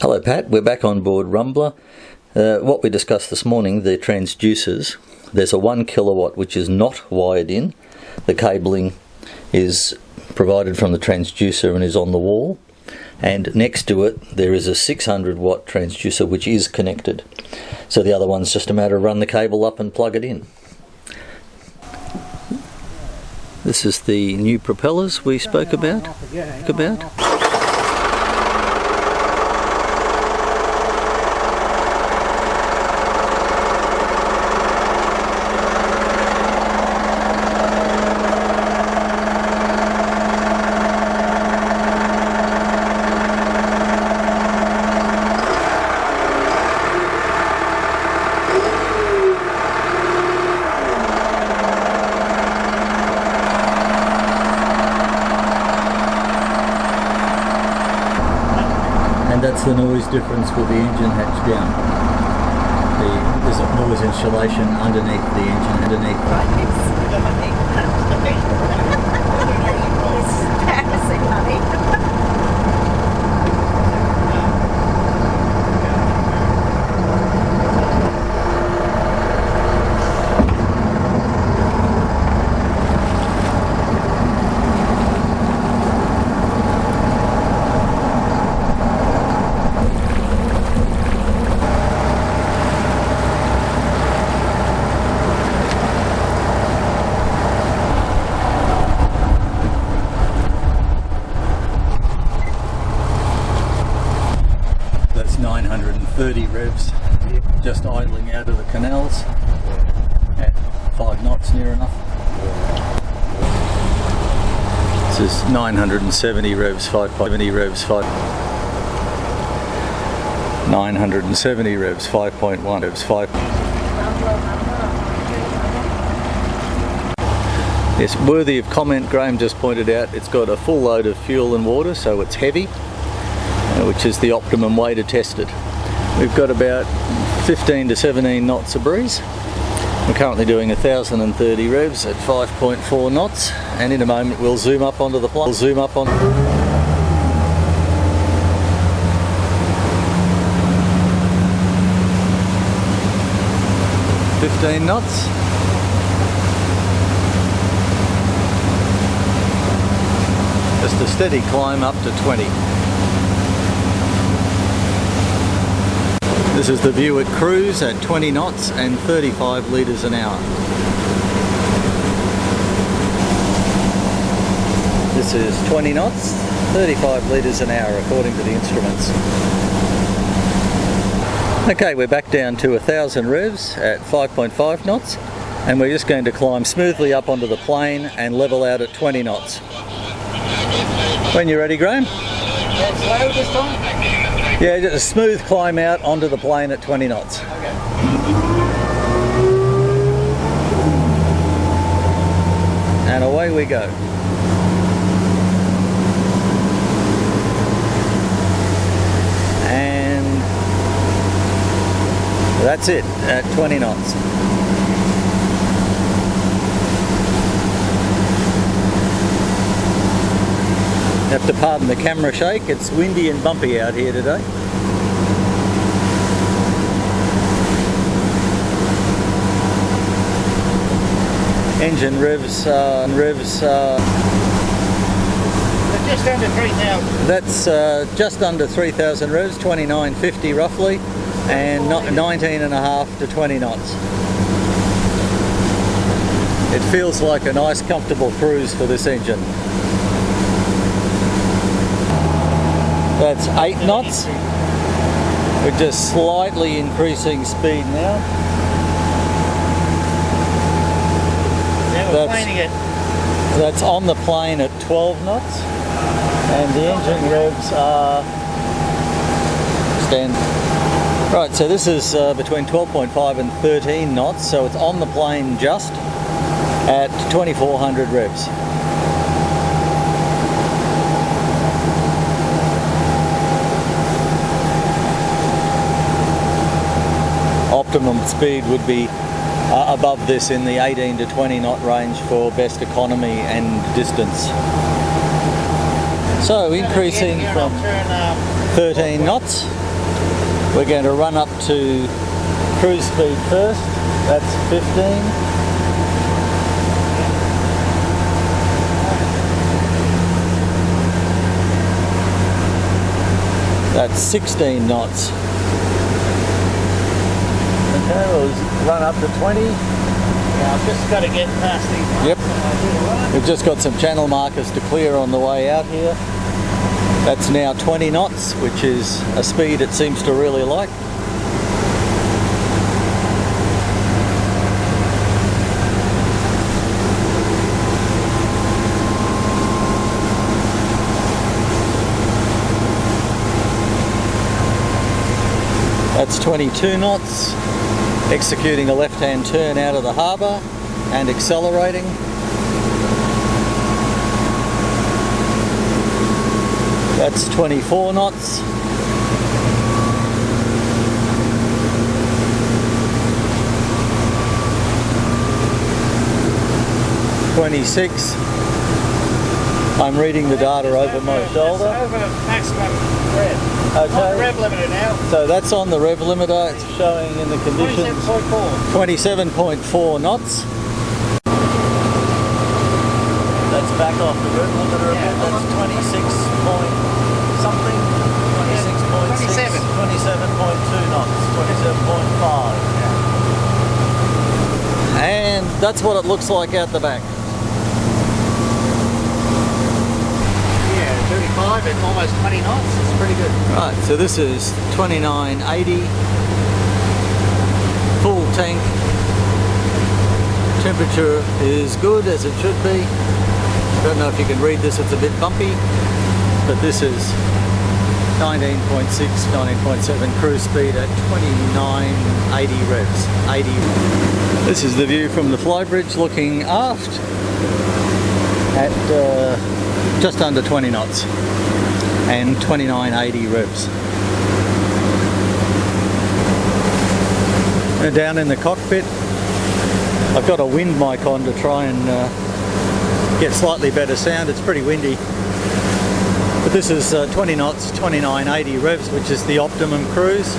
Hello Pat, we're back on board Rumbler. What we discussed this morning, the transducers, there's a 1 kilowatt which is not wired in. The cabling is provided from the transducer and is on the wall, and next to it there is a 600 watt transducer which is connected. So the other one's just a matter of run the cable up and plug it in. This is the new propellers we spoke about. That's the noise difference with the engine hatch down. There's a noise insulation underneath the engine, That's 930 revs, just idling out of the canals at 5 knots near enough. This is 970 revs, 5.70 revs, 970 revs, 5.1 revs, 5. Yes, worthy of comment, Graham just pointed out, it's got a full load of fuel and water, so it's heavy, which is the optimum way to test it. We've got about 15 to 17 knots of breeze. We're currently doing 1030 revs at 5.4 knots, and in a moment we'll zoom up onto the plane. We'll zoom up on 15 knots. Just a steady climb up to 20. This is the view at cruise at 20 knots and 35 litres an hour. This is 20 knots, 35 litres an hour according to the instruments. Okay, we're back down to 1000 revs at 5.5 knots, and we're just going to climb smoothly up onto the plane and level out at 20 knots. When you're ready, Graham? Slow this time? Yeah, just a smooth climb out onto the plane at 20 knots. Okay. And away we go. And that's it at 20 knots. You have to pardon the camera shake, it's windy and bumpy out here today. Engine revs, Just under 3,000. That's just under 3,000 revs, 2950 roughly, and 19.5 to 20 knots. It feels like a nice comfortable cruise for this engine. That's 8 knots. We're just slightly increasing speed now. Now we're planing it. That's on the plane at 12 knots, and the engine revs are right. So this is between 12.5 and 13 knots. So it's on the plane just at 2400 revs. Optimum speed would be above this in the 18 to 20 knot range for best economy and distance. So increasing from 13 knots We're going to run up to cruise speed first. That's 15. That's 16 knots. Okay, we'll run up to 20. Yeah, I've just got to get past these marks. Yep. And I do the run. We've just got some channel markers to clear on the way out here. That's now 20 knots, which is a speed it seems to really like. That's 22 knots, executing a left-hand turn out of the harbour and accelerating. That's 24 knots. (26). I'm reading the data over my shoulder. It's over maximum rev. Okay. On the rev limiter now. So that's on the rev limiter. It's showing in the conditions 27.4. 27.4 knots. That's back off the rev limiter a bit. That's 26 point something. 26.6. 27. 27.2 knots. 27.5. And that's what it looks like out the back. Yeah, 35 at almost 20 knots. It's pretty good. Right, so this is 2980, full tank. Temperature is good as it should be. Don't know if you can read this, it's a bit bumpy, but this is 19.6, 19.7 cruise speed at 2980 revs. 80. This is the view from the Flybridge looking aft at just under 20 knots and 2980 revs. And down in the cockpit, I've got a wind mic on to try and get slightly better sound. It's pretty windy. But this is 20 knots, 2980 revs, which is the optimum cruise.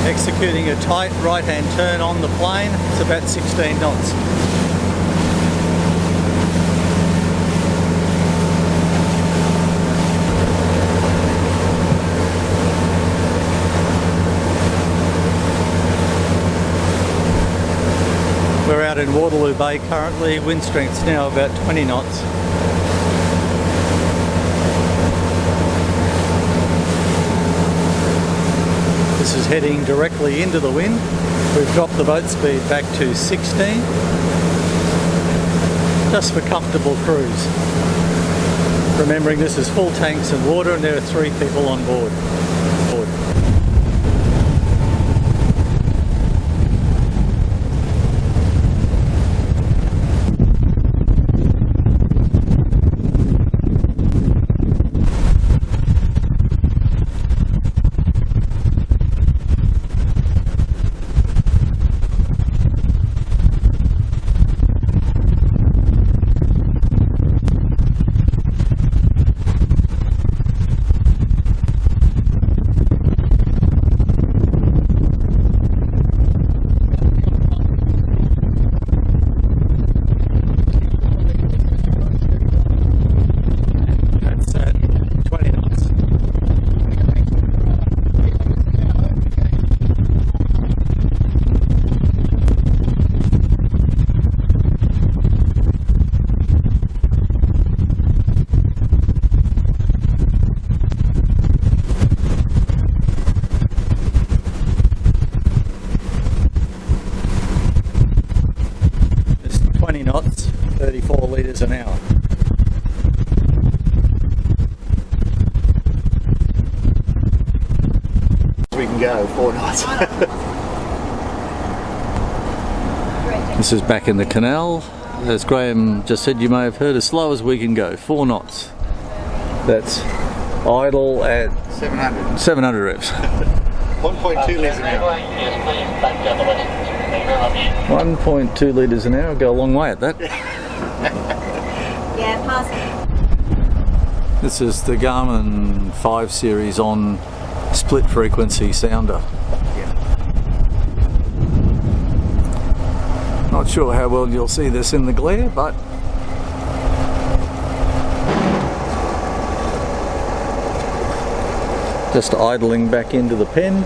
Executing a tight right-hand turn on the plane. It's about 16 knots. We're out in Waterloo Bay currently. Wind strength's now about 20 knots. This is heading directly into the wind. We've dropped the boat speed back to 16, just for comfortable cruise. Remembering this is full tanks and water and there are 3 people on board. Knots, 34 litres an hour. We can go 4 knots. This is back in the canal. As Graham just said, you may have heard, as slow as we can go, 4 knots. That's idle at 700 reps. 1.2 litres an hour. 1.2 litres an hour, go a long way at that. Yeah, pass. This is the Garmin 5 series on split frequency sounder. Not sure how well you'll see this in the glare, but just idling back into the pen.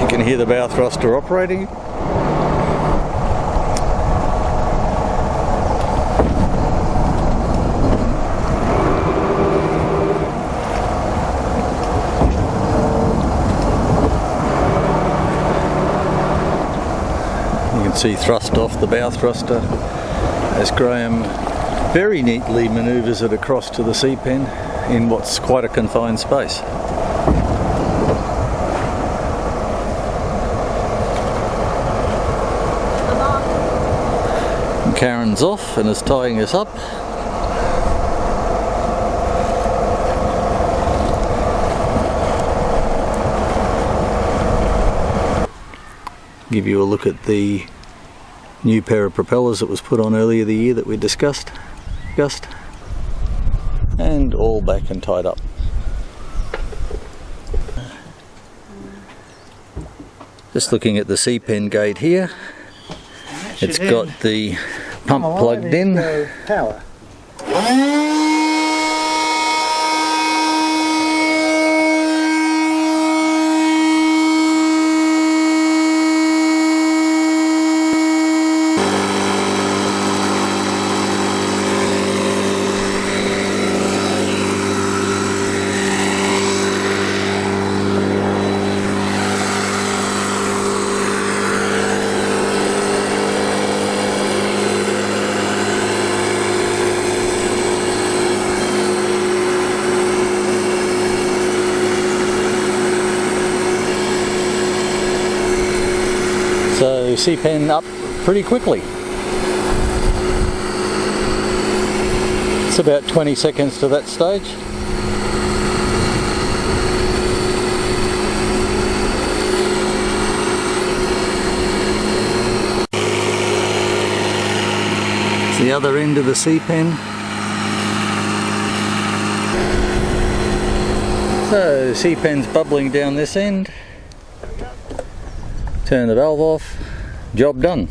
You can hear the bow thruster operating. You can see thrust off the bow thruster as Graham very neatly manoeuvres it across to the sea pen in what's quite a confined space. And Karen's off and is tying us up. Give you a look at the new pair of propellers that was put on earlier the year that we discussed. And all back and tied up. Just looking at the sea pen gate here. It's got the pump plugged in. Power. So sea pen up pretty quickly. It's about 20 seconds to that stage. It's the other end of the sea pen. So sea pen's bubbling down this end. Turn the valve off. Job done.